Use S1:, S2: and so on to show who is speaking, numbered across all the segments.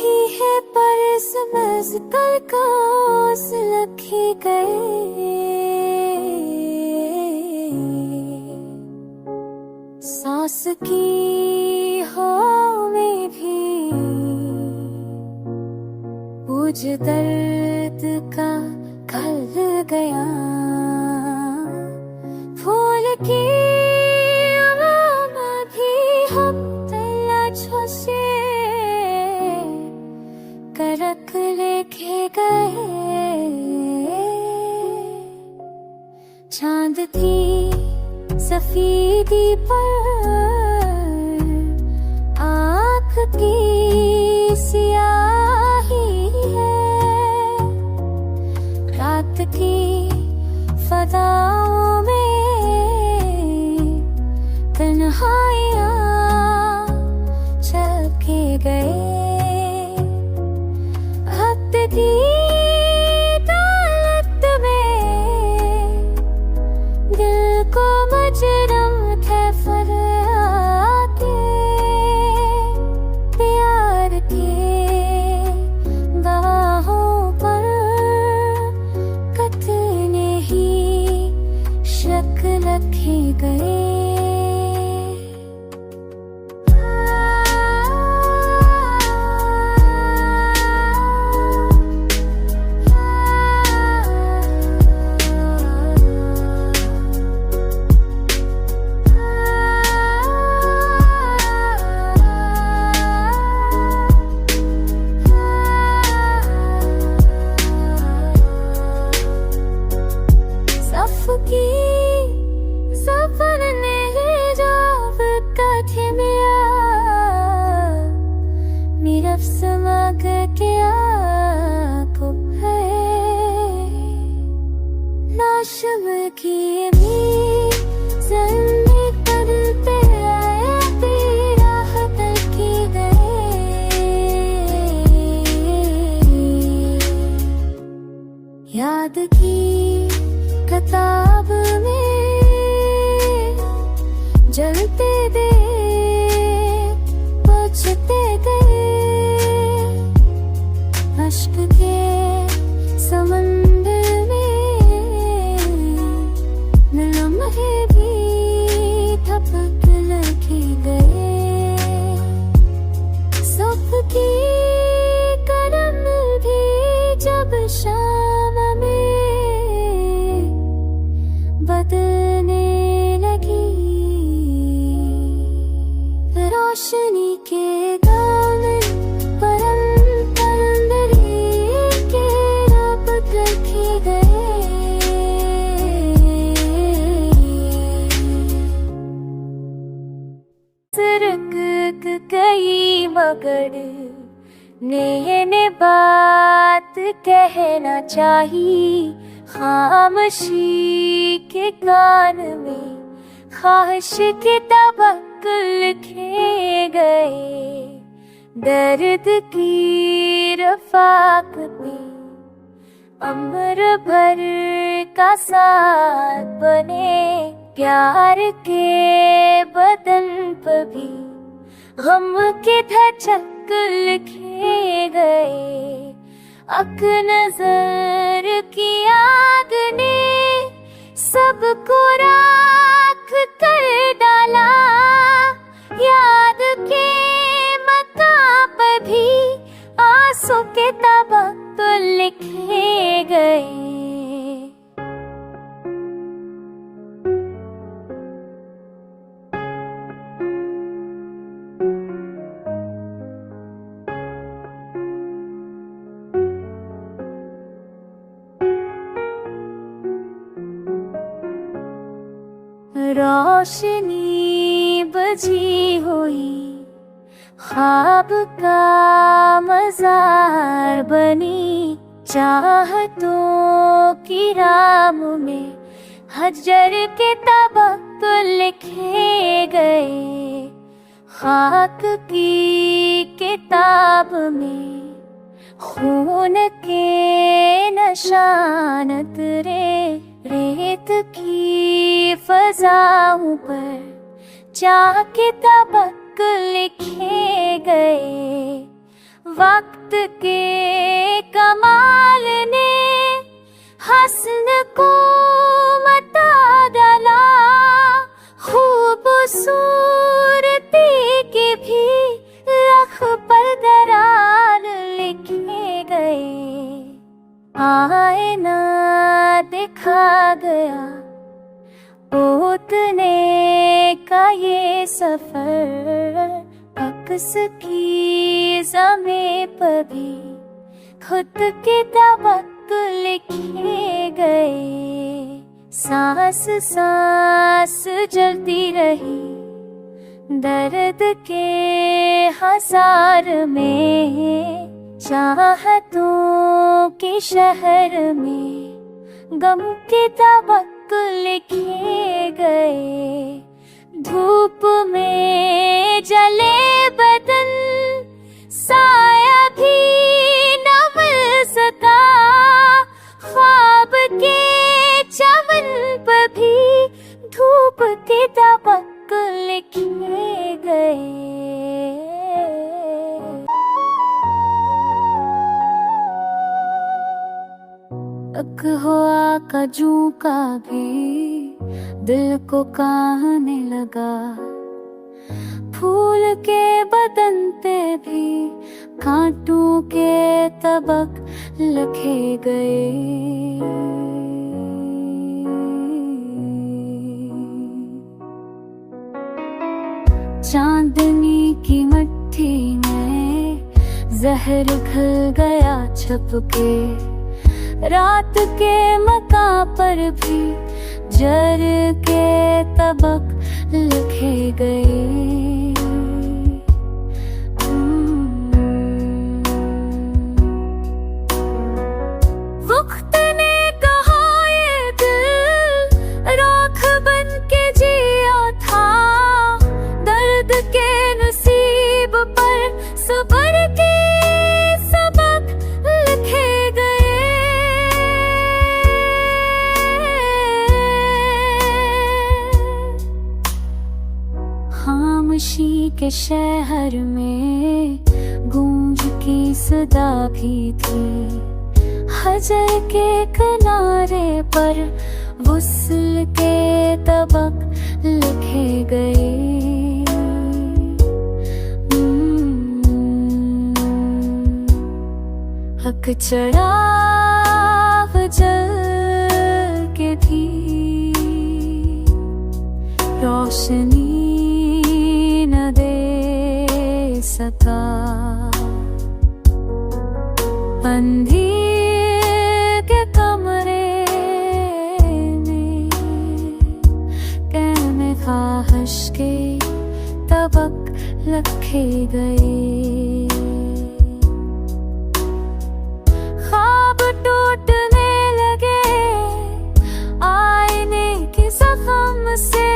S1: की है परस मज़दर का ओस लखे गए। सांस की हवा में भी बुझ दर्द का खल गया। फूल की आवाज़ भी हम तलाशों से करक लेके गए। चांद थी सफेदी पर आँख की सियाही है। रात की फदाओं में तन्हाइयाँ छलके गए। वक्त की दौलत में दिल को मुजरम थे फरियादे। प्यार के गवाहों पर कितने ही शक रखे गए। सफर ने जब कठे मेरा समग क्या को है। नाशम की भी जल्दी करते आए तेरा हतर की गए। याद की किताब में जलते दे बुझते गए। अश्क के समंदर में लम्हे भी थपक लगे गए। सबकी कदम भी जब शाम में बदलने लगी। रोशनी के दामन परम परंदरी के रब रखे गए। सरक गई मगर ने बात कहना चाहिए। खामोशी के कान में ख्वाहिश के तबक लिखे गए। दर्द की रफ़ाक पे अम्र भर का साथ बने। प्यार के बदन पर भी गम के धचक लिखे गए। अक नजर की आग ने सबको राख कर डाला। याद के मकां पर भी आंसू के तबक लिखे गए। रोशनी बजी हुई ख्वाब का मज़ार बनी। चाहतों की राम में हजर के तबक लिखे गए। खाक की किताब में खून के निशान तेरे। रेत की फजाओं पर जाके तबक लिखे गए। वक्त के कमाल ने हस्न को मटा डाला, खूबसूरती के भी लख पर दरार लिखे गए। आईना दिखा गया उतने का ये सफर, अक्स की ज़मीं पर भी खुद के तवक्क लिखे गए। सांस सांस जलती रही दर्द के हजार में, चाहतों के शहर में गम के तवक्क लिखे गए। धूप में जले बदन साया भी न मिल सका, ख्वाब के चमन पर भी धूप के तवक्क लिखे गए। अक हुआ कजू का भी दिल को कहने लगा, फूल के बदन पे भी कांटों के तबक लिखे गए। चांदनी की मट्टी में जहर घुल गया छुप के, रात के मकां पर भी जर के तबक लिखे गए। वक्त ने कहा ये दिल राख बन के जिया था, दर्द के नसीब पर सब्र के सबक लिखे गए। खामोशी के शहर में गूंज की सदा भी थी, हजर के किनारे पर वुस्ल के तबक लिखे गए। हक चढ़ाव जल के भी रोशनी न दे सका, अंधेर के कमरे में कहने ख्वाहिश के तबक लिखे गए। ख्वाब टूटने लगे आईने के जख्म से,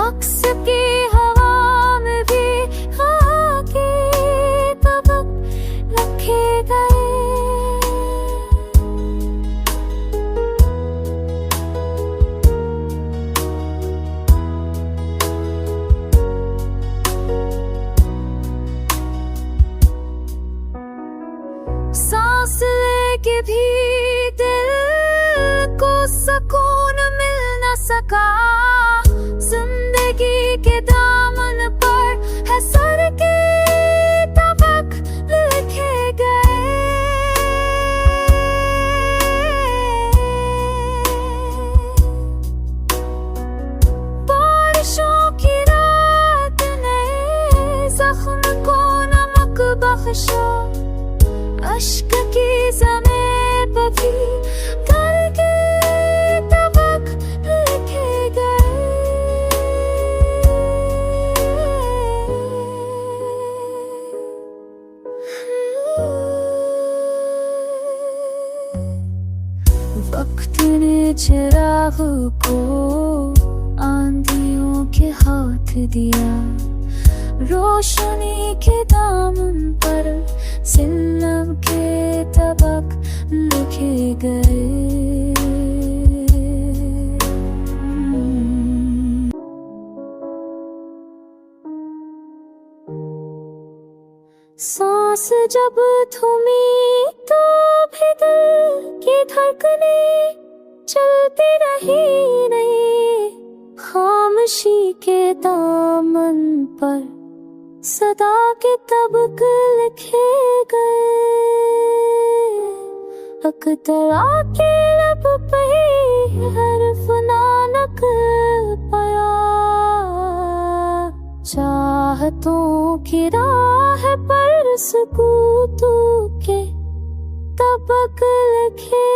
S1: अक्स की हवा में भी खाकी तबक लिखे गए। सांस लेके भी दिल को सुकून मिल न सका, जिंदगी के दामन पर है सर के तबक लिखे गए। बारिशों की रात ने जख्म को नमक बख्शा, अश्क की ज़मीं पर भी घर के तबक लिखे गए। वक्त ने चिराग को आंधियों के हाथ दिया, रोशनी के दामन पर सिल्लम के तबक लिखे गए। सांस जब थमी तो भी दिल की धड़कने चलती रही नहीं। खामोशी के दामन पर सदा के तबक लिखे गए। अकतरा के लब पे हर्फ ना नकल पाया। चाहतों की राह पर सुकूतों के तबक लिखे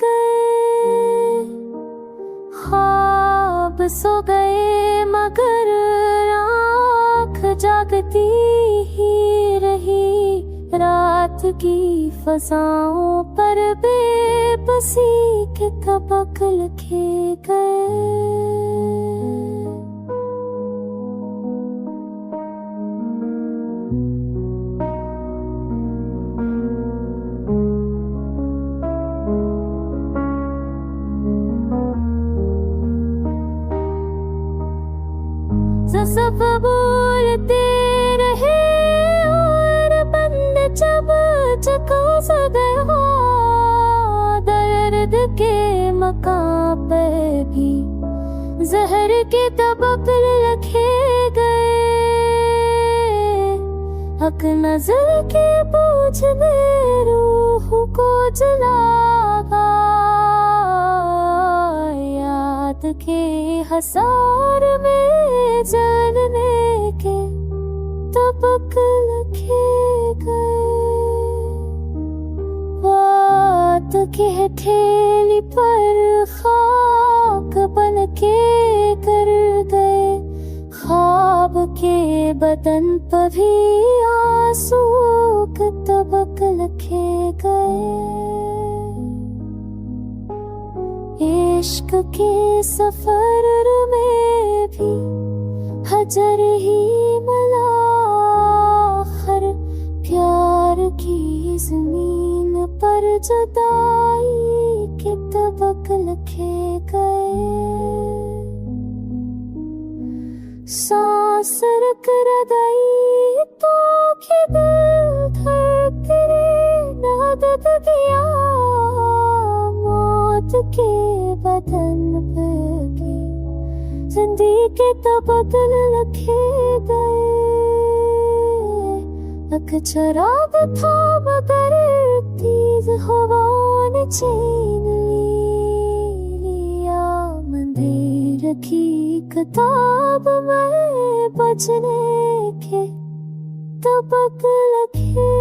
S1: गए। ख्वाब सो गए मगर आँख जागती ही रही। रात की फजाओं पर बेबसी के तबक लिखे गए। सब बोलते रहे और बंद जब चका सा गया। दर्द के मकाम पे भी जहर के तबक लिखे गए। हक नजर के बोझ में रूह को जलागा। याद के हसार में जलने के तबक लिखे गए। बात की हथेली पर खाक बन के कर गए। ख्वाब के बदन पर भी आंसू के तबक लिखे गए। इश्क के सफर में भी हजर ही मिला। आखिर प्यार की जमीन पर जुदाई के तबक लिखे गए। सांस रुक रही तो कि दिल धड़कते नादत दिया। मौत के बदन पे जिंदगी के तबक लिखे गए। एक शराब था मगर तेज हवाओं ने छीन लिया। मंदिर की किताब में बचने के तबक लिखे